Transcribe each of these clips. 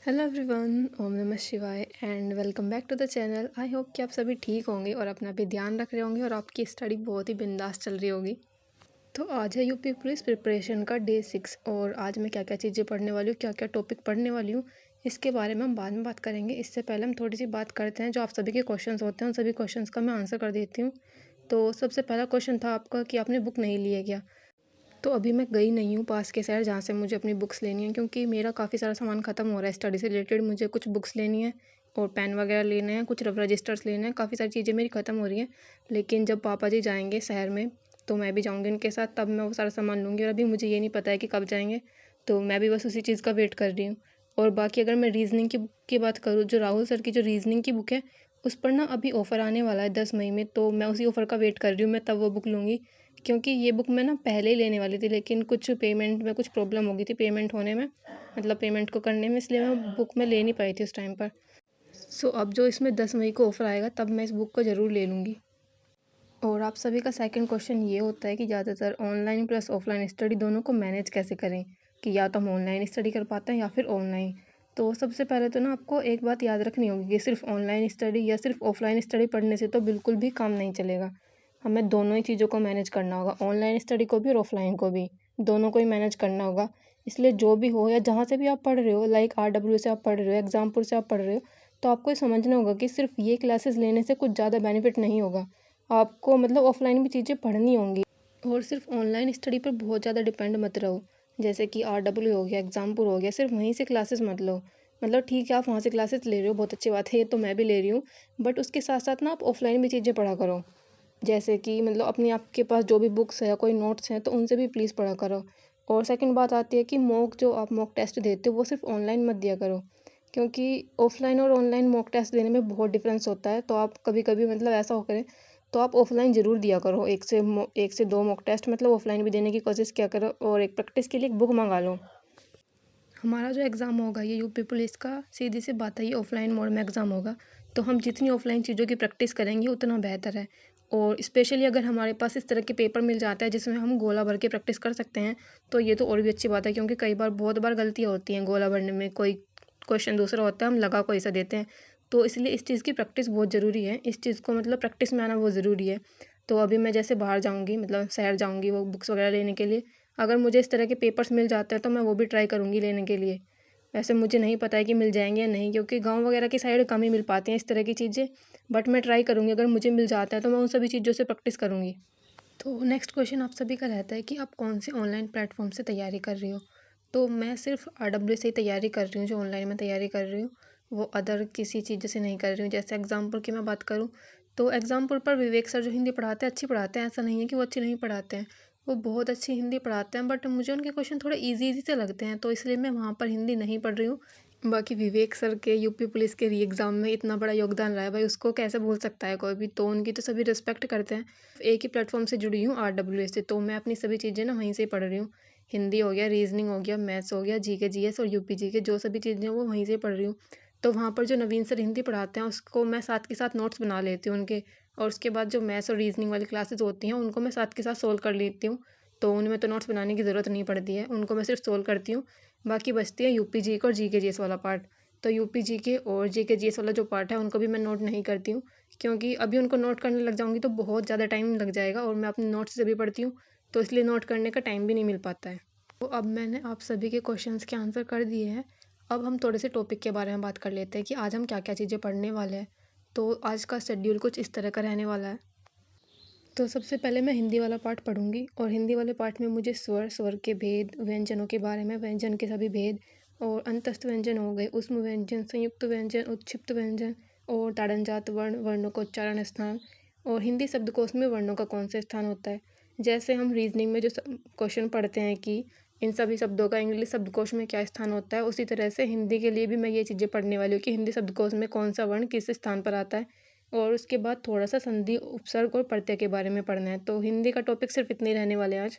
Hello everyone, ओम नमः शिवाय and welcome back to the channel. I hope कि आप सभी ठीक होंगे और अपना भी ध्यान रख रहे होंगे और आपकी स्टडी बहुत ही बिंदास चल रही होगी। तो आज है यूपी पुलिस प्रिपरेशन का डे 6 और आज मैं क्या क्या चीज़ें पढ़ने वाली हूँ, क्या क्या टॉपिक पढ़ने वाली हूँ, इसके बारे में हम बाद में बात करेंगे। इससे पहले हम थोड़ी सी बात करते हैं जो आप सभी के क्वेश्चंस होते हैं, उन सभी क्वेश्चंस का मैं आंसर कर देती हूँ। तो सबसे पहला क्वेश्चन था आपका कि आपने बुक नहीं ली है क्या। तो अभी मैं गई नहीं हूँ पास के शहर जहाँ से मुझे अपनी बुक्स लेनी है, क्योंकि मेरा काफ़ी सारा सामान ख़त्म हो रहा है स्टडी से रिलेटेड। मुझे कुछ बुक्स लेनी है और पेन वगैरह लेने हैं, कुछ रफ रजिस्टर्स लेने हैं, काफ़ी सारी चीज़ें मेरी ख़त्म हो रही हैं। लेकिन जब पापा जी जाएंगे शहर में तो मैं भी जाऊँगी उनके साथ, तब मैं वो सारा सामान लूँगी। और अभी मुझे ये नहीं पता है कि कब जाएंगे, तो मैं भी बस उसी चीज़ का वेट कर रही हूँ। और बाकी अगर मैं रीजनिंग की बात करूँ, जो राहुल सर की जो रीजनिंग की बुक है उस पर ना अभी ऑफ़र आने वाला है 10 मई में, तो मैं उसी ऑफ़र का वेट कर रही हूँ। मैं तब वो बुक लूँगी, क्योंकि ये बुक मैं ना पहले ही लेने वाली थी, लेकिन कुछ पेमेंट में कुछ प्रॉब्लम हो गई थी पेमेंट होने में, मतलब पेमेंट को करने में, इसलिए मैं बुक में ले नहीं पाई थी उस टाइम पर। सो अब जो इसमें 10 मई को ऑफ़र आएगा तब मैं इस बुक को ज़रूर ले लूँगी। और आप सभी का सेकंड क्वेश्चन ये होता है कि ज़्यादातर ऑनलाइन प्लस ऑफलाइन स्टडी दोनों को मैनेज कैसे करें, कि या तो हम ऑनलाइन स्टडी कर पाते हैं या फिर ऑनलाइन। तो सबसे पहले तो ना आपको एक बात याद रखनी होगी कि सिर्फ ऑनलाइन स्टडी या सिर्फ ऑफलाइन स्टडी पढ़ने से तो बिल्कुल भी काम नहीं चलेगा। हमें दोनों ही चीज़ों को मैनेज करना होगा, ऑनलाइन स्टडी को भी और ऑफलाइन को भी, दोनों को ही मैनेज करना होगा। इसलिए जो भी हो या जहाँ से भी आप पढ़ रहे हो, लाइक RW से आप पढ़ रहे हो, एग्जामपुर से आप पढ़ रहे हो, तो आपको ये समझना होगा कि सिर्फ ये क्लासेस लेने से कुछ ज़्यादा बेनिफिट नहीं होगा। आपको मतलब ऑफलाइन भी चीज़ें पढ़नी होंगी। और सिर्फ ऑनलाइन स्टडी पर बहुत ज़्यादा डिपेंड मत रहो। जैसे कि RW हो गया, एग्जामपुर हो गया, सिर्फ वहीं से क्लासेस मत लो। मतलब ठीक है, आप वहाँ से क्लासेस ले रहे हो, बहुत अच्छी बात है, ये तो मैं भी ले रही हूँ। बट उसके साथ साथ ना आप ऑफलाइन भी चीज़ें पढ़ा करो। जैसे कि मतलब अपनी आपके पास जो भी बुक्स है या कोई नोट्स हैं तो उनसे भी प्लीज़ पढ़ा करो। और सेकंड बात आती है कि जो आप मॉक टेस्ट देते हो वो सिर्फ ऑनलाइन मत दिया करो, क्योंकि ऑफलाइन और ऑनलाइन मॉक टेस्ट देने में बहुत डिफरेंस होता है। तो आप कभी कभी मतलब ऐसा हो करे तो आप ऑफलाइन ज़रूर दिया करो, एक से दो मॉक टेस्ट मतलब ऑफलाइन भी देने की कोशिश किया करो। और एक प्रैक्टिस के लिए एक बुक मंगा लो। हमारा जो एग्ज़ाम होगा ये यूपी पुलिस का, सीधी सी बात है, ये ऑफलाइन मोड में एग्ज़ाम होगा। तो हम जितनी ऑफलाइन चीज़ों की प्रैक्टिस करेंगे उतना बेहतर है। और स्पेशली अगर हमारे पास इस तरह के पेपर मिल जाता है जिसमें हम गोला भर के प्रैक्टिस कर सकते हैं, तो ये तो और भी अच्छी बात है, क्योंकि कई बार बहुत बार गलतियाँ होती हैं गोला भरने में, कोई क्वेश्चन दूसरा होता है, हम लगा कोई सा देते हैं। तो इसलिए इस चीज़ की प्रैक्टिस बहुत ज़रूरी है, इस चीज़ को मतलब प्रैक्टिस में आना बहुत ज़रूरी है। तो अभी मैं जैसे बाहर जाऊँगी, मतलब शहर जाऊँगी वो बुक्स वगैरह लेने के लिए, अगर मुझे इस तरह के पेपर्स मिल जाते हैं तो मैं वो भी ट्राई करूँगी लेने के लिए। वैसे मुझे नहीं पता है कि मिल जाएंगे या नहीं, क्योंकि गांव वगैरह की साइड कम ही मिल पाती हैं इस तरह की चीज़ें। बट मैं ट्राई करूँगी, अगर मुझे मिल जाता है तो मैं उन सभी चीज़ों से प्रैक्टिस करूँगी। तो नेक्स्ट क्वेश्चन आप सभी का रहता है कि आप कौन से ऑनलाइन प्लेटफॉर्म से तैयारी कर रही हो। तो मैं सिर्फ RW से ही तैयारी कर रही हूँ, जो ऑनलाइन में तैयारी कर रही हूँ, वो अदर किसी चीज़ से नहीं कर रही हूँ। जैसे एग्जाम्पल की मैं बात करूँ तो एग्जाम्पल पर विवेक सर जो हिंदी पढ़ाते हैं अच्छी पढ़ाते हैं, ऐसा नहीं है कि वो अच्छी नहीं पढ़ाते हैं, वो बहुत अच्छी हिंदी पढ़ाते हैं। बट मुझे उनके क्वेश्चन थोड़े इजी इजी से लगते हैं, तो इसलिए मैं वहाँ पर हिंदी नहीं पढ़ रही हूँ। बाकी विवेक सर के यूपी पुलिस के री एग्ज़ाम में इतना बड़ा योगदान रहा है भाई, उसको कैसे भूल सकता है कोई भी, तो उनकी तो सभी रिस्पेक्ट करते हैं। एक ही प्लेटफॉर्म से जुड़ी हूँ, RW से, तो मैं अपनी सभी चीज़ें ना वहीं से ही पढ़ रही हूँ। हिंदी हो गया, रीजनिंग हो गया, मैथ्स हो गया, GK GS और UP GK, जो सभी चीज़ें हैं वो वहीं से पढ़ रही हूँ। तो वहाँ पर जो नवीन सर हिंदी पढ़ाते हैं उसको मैं साथ के साथ नोट्स बना लेती हूँ उनके। और उसके बाद जो मैथ्स और रीजनिंग वाली क्लासेस होती हैं उनको मैं साथ के साथ सोल्व कर लेती हूँ। तो उनमें तो नोट्स बनाने की ज़रूरत नहीं पड़ती है, उनको मैं सिर्फ सोल्व करती हूँ। बाकी बचती है UP GK और GK GS वाला पार्ट। तो UP GK और GK GS वाला जो पार्ट है उनको भी मैं नोट नहीं करती हूँ, क्योंकि अभी उनको नोट करने लग जाऊँगी तो बहुत ज़्यादा टाइम लग जाएगा, और मैं अपने नोट्स से भी पढ़ती हूँ, तो इसलिए नोट करने का टाइम भी नहीं मिल पाता है। तो अब मैंने आप सभी के क्वेश्चंस के आंसर कर दिए हैं। अब हम थोड़े से टॉपिक के बारे में बात कर लेते हैं कि आज हम क्या क्या चीज़ें पढ़ने वाले हैं। तो आज का शेड्यूल कुछ इस तरह का रहने वाला है। तो सबसे पहले मैं हिंदी वाला पार्ट पढ़ूंगी, और हिंदी वाले पार्ट में मुझे स्वर के भेद, व्यंजनों के बारे में, व्यंजन के सभी भेद, और अंतस्थ व्यंजन हो गए, उष्म व्यंजन, संयुक्त व्यंजन, उत्क्षिप्त व्यंजन, और ताड़नजात वर्ण, वर्णों का उच्चारण स्थान, और हिंदी शब्दकोश में वर्णों का कौन सा स्थान होता है। जैसे हम रीजनिंग में जो क्वेश्चन पढ़ते हैं कि इन सभी शब्दों का इंग्लिश शब्दकोश में क्या स्थान होता है, उसी तरह से हिंदी के लिए भी मैं ये चीज़ें पढ़ने वाली हूँ कि हिंदी शब्दकोश में कौन सा वर्ण किस स्थान पर आता है। और उसके बाद थोड़ा सा संधि, उपसर्ग और प्रत्यय के बारे में पढ़ना है। तो हिंदी का टॉपिक सिर्फ इतने ही रहने वाले हैं आज।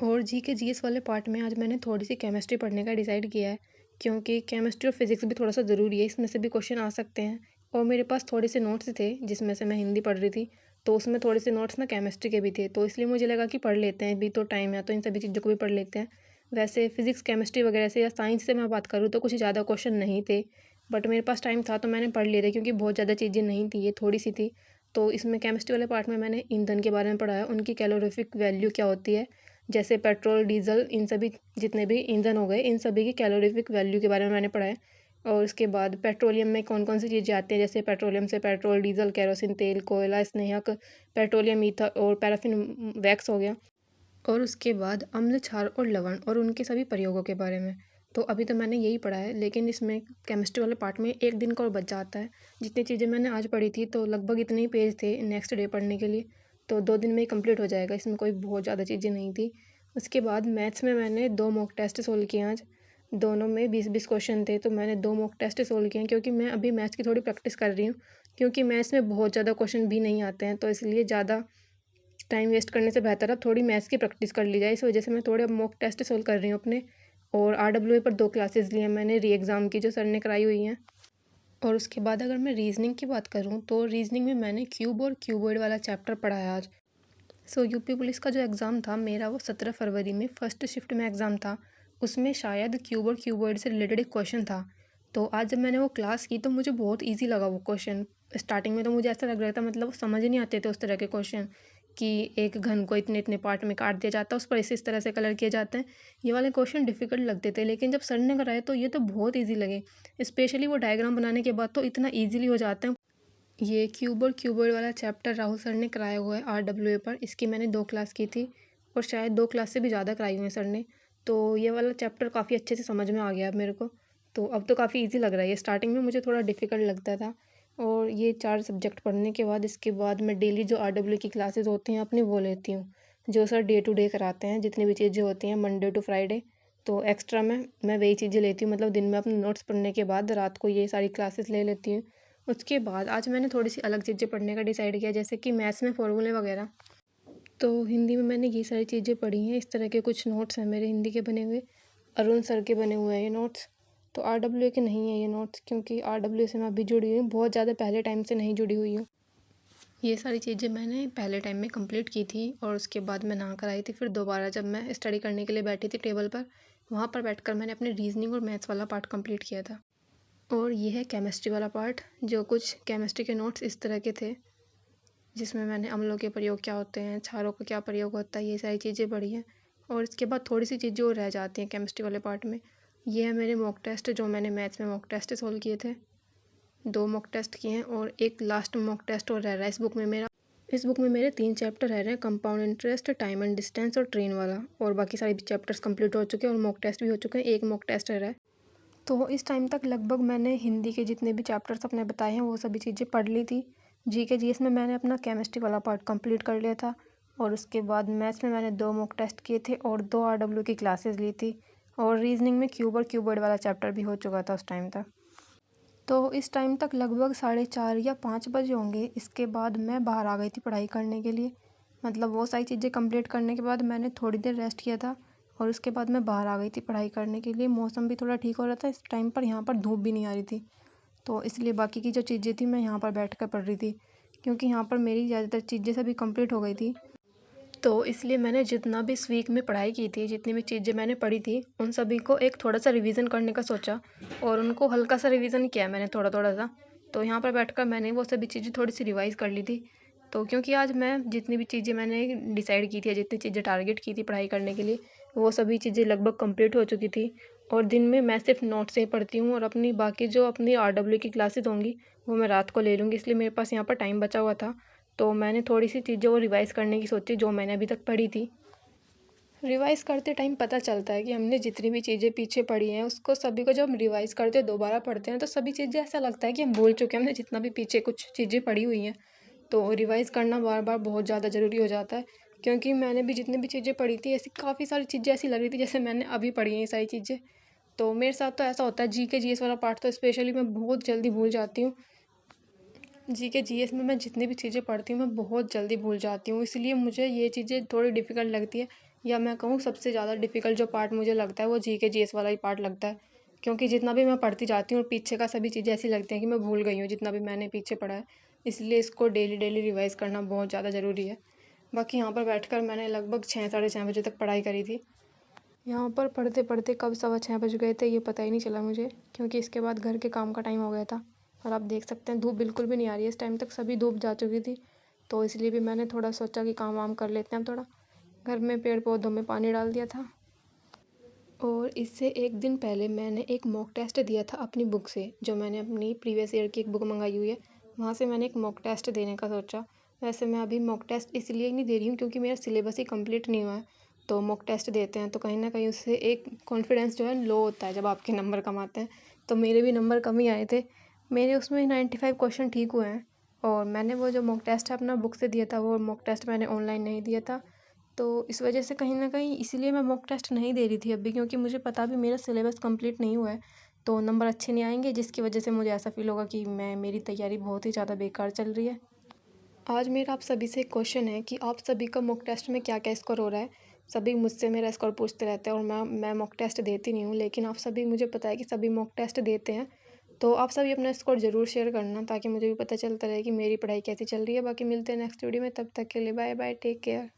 और GK GS वाले पार्ट में आज मैंने थोड़ी सी केमिस्ट्री पढ़ने का डिसाइड किया है, क्योंकि केमिस्ट्री और फिजिक्स भी थोड़ा सा ज़रूरी है, इसमें से भी क्वेश्चन आ सकते हैं। और मेरे पास थोड़े से नोट्स थे जिसमें से मैं हिंदी पढ़ रही थी, तो उसमें थोड़े से नोट्स ना केमिस्ट्री के भी थे, तो इसलिए मुझे लगा कि पढ़ लेते हैं, अभी तो टाइम है तो इन सभी चीज़ों को भी पढ़ लेते हैं। वैसे फ़िज़िक्स, केमिस्ट्री वगैरह से या साइंस से मैं बात करूँ तो कुछ ज़्यादा क्वेश्चन नहीं थे, बट मेरे पास टाइम था तो मैंने पढ़ लिए थे क्योंकि बहुत ज़्यादा चीज़ें नहीं थी, ये थोड़ी-सी थी। तो इसमें केमिस्ट्री वाले पार्ट में मैंने ईंधन के बारे में पढ़ा है, उनकी कैलोरीफिक वैल्यू क्या होती है। जैसे पेट्रोल, डीज़ल, इन सभी जितने भी ईंधन हो गए, इन सभी की कैलोरीफिक वैल्यू के बारे में मैंने पढ़ा है। और उसके बाद पेट्रोलियम में कौन-कौन सी चीज़ें आती हैं, जैसे पेट्रोलियम से पेट्रोल, डीज़ल, केरोसिन तेल, कोयला, स्नेहक, पेट्रोलियम ईथर और पैराफिन वैक्स हो गया। और उसके बाद अम्ल, क्षार और लवण और उनके सभी प्रयोगों के बारे में। तो अभी तो मैंने यही पढ़ा है, लेकिन इसमें केमिस्ट्री वाले पार्ट में एक दिन का और बच जाता है। जितनी चीज़ें मैंने आज पढ़ी थी तो लगभग इतने ही पेज थे नेक्स्ट डे पढ़ने के लिए, तो 2 दिन में ही कंप्लीट हो जाएगा, इसमें कोई बहुत ज़्यादा चीज़ें नहीं थी। उसके बाद मैथ्स में मैंने 2 मॉक टेस्ट सोल्व किए आज, दोनों में 20-20 क्वेश्चन थे, तो मैंने 2 मॉक टेस्ट सोल्व किए हैं क्योंकि मैं अभी मैथ्स की थोड़ी प्रैक्टिस कर रही हूँ, क्योंकि मैथ्स में बहुत ज़्यादा क्वेश्चन भी नहीं आते हैं, तो इसलिए ज़्यादा टाइम वेस्ट करने से बेहतर अब थोड़ी मैथ्स की प्रैक्टिस कर ली जाए। इस वजह से मैं थोड़े अब मॉक टेस्ट सोल्व कर रही हूँ अपने। और आरडब्ल्यूए पर 2 क्लासेस ली हैं मैंने री एग्ज़ाम की, जो सर ने कराई हुई हैं। और उसके बाद अगर मैं रीजनिंग की बात करूँ तो रीजनिंग में मैंने क्यूब और क्यूबॉइड वाला चैप्टर पढ़ा है आज। यूपी पुलिस का जो एग्ज़ाम था मेरा, वो 17 फरवरी में फर्स्ट शिफ्ट में एग्ज़ाम था। उसमें शायद क्यूब और क्यूबॉइड से रिलेटेड एक क्वेश्चन था। तो आज जब मैंने वो क्लास की तो मुझे बहुत ईजी लगा वो क्वेश्चन। स्टार्टिंग में तो मुझे ऐसा लग रहा था, मतलब वो समझ ही नहीं आते थे उस तरह के क्वेश्चन, कि एक घन को इतने इतने पार्ट में काट दिया जाता है, उस पर इस तरह से कलर किए जाते हैं। ये वाले क्वेश्चन डिफ़िकल्ट लगते थे, लेकिन जब सर ने कराए तो ये तो बहुत ईजी लगे। स्पेशली वो डायग्राम बनाने के बाद तो इतना ईजिली हो जाते हैं। ये क्यूब और क्यूबॉइड वाला चैप्टर राहुल सर ने कराया हुआ है आरडब्ल्यूए पर। इसकी मैंने 2 क्लास की थी और शायद 2 क्लास से भी ज़्यादा कराई हुई है सर ने। तो ये वाला चैप्टर काफ़ी अच्छे से समझ में आ गया अब मेरे को। तो अब तो काफ़ी इजी लग रहा है। ये स्टार्टिंग में मुझे थोड़ा डिफ़िकल्ट लगता था। और ये 4 सब्जेक्ट पढ़ने के बाद इसके बाद मैं डेली जो आरडब्ल्यूए की क्लासेस होती हैं अपनी, वो लेती हूँ। जो सर डे टू डे कराते हैं, जितनी भी चीज़ें होती हैं मंडे टू फ्राइडे। तो एक्स्ट्रा में मैं वही चीज़ें लेती हूँ, मतलब दिन में अपने नोट्स पढ़ने के बाद रात को ये सारी क्लासेस ले लेती हूँ। उसके बाद आज मैंने थोड़ी सी अलग चीज़ें पढ़ने का डिसाइड किया, जैसे कि मैथ्स में फॉर्मूले वगैरह। तो हिंदी में मैंने ये सारी चीज़ें पढ़ी हैं। इस तरह के कुछ नोट्स हैं मेरे हिंदी के बने हुए, अरुण सर के बने हुए हैं ये नोट्स। तो आरडब्ल्यूए के नहीं है ये नोट्स, क्योंकि आरडब्ल्यूए से मैं अभी जुड़ी हुई हूँ, बहुत ज़्यादा पहले टाइम से नहीं जुड़ी हुई हूँ। ये सारी चीज़ें मैंने पहले टाइम में कंप्लीट की थी और उसके बाद मैं नहा कर आई थी। फिर दोबारा जब मैं स्टडी करने के लिए बैठी थी टेबल पर, वहाँ पर बैठकर मैंने अपने रीजनिंग और मैथ्स वाला पार्ट कंप्लीट किया था। और ये है केमिस्ट्री वाला पार्ट, जो कुछ केमिस्ट्री के नोट्स इस तरह के थे, जिसमें मैंने अम्लों के प्रयोग क्या होते हैं, क्षारों का क्या प्रयोग होता है, ये सारी चीज़ें पढ़ी हैं। और इसके बाद थोड़ी सी चीज़ें और रह जाती हैं केमिस्ट्री वाले पार्ट में। ये है मेरे मॉक टेस्ट, जो मैंने मैथ्स में मॉक टेस्ट सोल्व किए थे। 2 मॉक टेस्ट किए हैं और एक लास्ट मॉक टेस्ट और रह रहा है इस बुक में मेरा। इस बुक में मेरे 3 चैप्टर रह रहे हैं, compound interest, time and distance और ट्रेन वाला। और बाकी सारे चैप्टर्स कंप्लीट हो चुके हैं और मॉक टेस्ट भी हो चुके हैं, एक मॉक टेस्ट रह रहा है। तो इस टाइम तक लगभग मैंने हिंदी के जितने भी चैप्टर्स अपने बताए हैं वो सभी चीज़ें पढ़ ली थी। जीके जीएस में मैंने अपना केमिस्ट्री वाला पार्ट कंप्लीट कर लिया था। और उसके बाद मैथ्स में मैंने 2 मॉक टेस्ट किए थे और 2 आरडब्ल्यू की क्लासेस ली थी। और रीजनिंग में क्यूब और क्यूबॉइड वाला चैप्टर भी हो चुका था उस टाइम तक। तो इस टाइम तक लगभग 4:30 या 5 बजे होंगे। इसके बाद मैं बाहर आ गई थी पढ़ाई करने के लिए। मतलब वो सारी चीज़ें कंप्लीट करने के बाद मैंने थोड़ी देर रेस्ट किया था और उसके बाद मैं बाहर आ गई थी पढ़ाई करने के लिए। मौसम भी थोड़ा ठीक हो रहा था इस टाइम पर, यहाँ पर धूप भी नहीं आ रही थी, तो इसलिए बाकी की जो चीज़ें थी मैं यहाँ पर बैठ कर पढ़ रही थी, क्योंकि यहाँ पर मेरी ज़्यादातर चीज़ें सभी कंप्लीट हो गई थी। तो इसलिए मैंने जितना भी इस वीक में पढ़ाई की थी, जितनी भी चीज़ें मैंने पढ़ी थी, उन सभी को एक थोड़ा सा रिवीजन करने का सोचा और उनको हल्का सा रिवीजन किया मैंने, थोड़ा थोड़ा सा। तो यहाँ पर बैठकर मैंने वो सभी चीज़ें थोड़ी सी रिवाइज़ कर ली थी। तो क्योंकि आज मैं जितनी भी चीज़ें मैंने डिसाइड की थी या जितनी चीज़ें टारगेट की थी पढ़ाई करने के लिए, वो सभी चीज़ें लगभग कंप्लीट हो चुकी थी। और दिन में मैं सिर्फ नोट से ही पढ़ती हूँ और अपनी बाकी जो अपनी आरडब्ल्यू की क्लासेस होंगी वो मैं रात को ले लूँगी, इसलिए मेरे पास यहाँ पर टाइम बचा हुआ था। तो मैंने थोड़ी सी चीज़ें वो रिवाइज़ करने की सोची जो मैंने अभी तक पढ़ी थी। रिवाइज़ करते टाइम पता चलता है कि हमने जितनी भी चीज़ें पीछे पढ़ी हैं उसको सभी को जब हम रिवाइज़ करते दोबारा पढ़ते हैं तो सभी चीज़ें ऐसा लगता है कि हम भूल चुके हैं, हमने जितना भी पीछे कुछ चीज़ें पढ़ी हुई हैं। तो रिवाइज़ करना बार बार बहुत ज़्यादा ज़रूरी हो जाता है, क्योंकि मैंने भी जितनी भी चीज़ें पढ़ी थी ऐसी काफ़ी सारी चीज़ें ऐसी लग रही थी जैसे मैंने अभी पढ़ी हैं ये सारी चीज़ें। तो मेरे साथ तो ऐसा होता है, जी के जी एस वाला पार्ट तो स्पेशली मैं बहुत जल्दी भूल जाती हूँ। जी के जीएस में मैं जितनी भी चीज़ें पढ़ती हूँ मैं बहुत जल्दी भूल जाती हूँ, इसलिए मुझे ये चीज़ें थोड़ी डिफ़िकल्ट लगती है। या मैं कहूँ सबसे ज़्यादा डिफ़िकल्ट जो पार्ट मुझे लगता है वो जी के जीएस वाला ही पार्ट लगता है, क्योंकि जितना भी मैं पढ़ती जाती हूँ और पीछे का सभी चीज़ें ऐसी लगती हैं कि मैं भूल गई हूँ जितना भी मैंने पीछे पढ़ा है। इसलिए इसको डेली डेली रिवाइज़ करना बहुत ज़्यादा ज़रूरी है। बाकी यहाँ पर बैठ कर मैंने लगभग 6 साढ़े 6 बजे तक पढ़ाई करी थी। यहाँ पर पढ़ते पढ़ते कब 6:15 बज गए थे ये पता ही नहीं चला मुझे, क्योंकि इसके बाद घर के काम का टाइम हो गया था। और आप देख सकते हैं धूप बिल्कुल भी नहीं आ रही है, इस टाइम तक सभी धूप जा चुकी थी। तो इसलिए भी मैंने थोड़ा सोचा कि काम वाम कर लेते हैं, थोड़ा घर में पेड़ पौधों में पानी डाल दिया था। और इससे एक दिन पहले मैंने एक मॉक टेस्ट दिया था अपनी बुक से, जो मैंने अपनी प्रीवियस ईयर की एक बुक मंगाई हुई है, वहाँ से मैंने एक मॉक टेस्ट देने का सोचा। वैसे मैं अभी मॉक टेस्ट इसलिए नहीं दे रही हूँ क्योंकि मेरा सिलेबस ही कंप्लीट नहीं हुआ है। तो मॉक टेस्ट देते हैं तो कहीं ना कहीं उससे एक कॉन्फिडेंस जो है लो होता है जब आपके नंबर कम आते हैं। तो मेरे भी नंबर कम ही आए थे, मेरे उसमें 95 क्वेश्चन ठीक हुए हैं। और मैंने वो जो मॉक टेस्ट है अपना बुक से दिया था, वो मॉक टेस्ट मैंने ऑनलाइन नहीं दिया था। तो इस वजह से कहीं न कहीं इसीलिए मैं मॉक टेस्ट नहीं दे रही थी अभी, क्योंकि मुझे पता भी मेरा सिलेबस कंप्लीट नहीं हुआ है, तो नंबर अच्छे नहीं आएँगे, जिसकी वजह से मुझे ऐसा फ़ील होगा कि मेरी तैयारी बहुत ही ज़्यादा बेकार चल रही है। आज मेरा आप सभी से एक क्वेश्चन है कि आप सभी का मॉक टेस्ट में क्या-क्या स्कोर हो रहा है? सभी मुझसे मेरा स्कोर पूछते रहते हैं और मैं मॉक टेस्ट देती नहीं हूँ, लेकिन आप सभी, मुझे पता है कि सभी मॉक टेस्ट देते हैं। तो आप सभी अपना स्कोर ज़रूर शेयर करना, ताकि मुझे भी पता चलता रहे कि मेरी पढ़ाई कैसी चल रही है। बाकी मिलते हैं नेक्स्ट वीडियो में, तब तक के लिए बाय बाय, टेक केयर।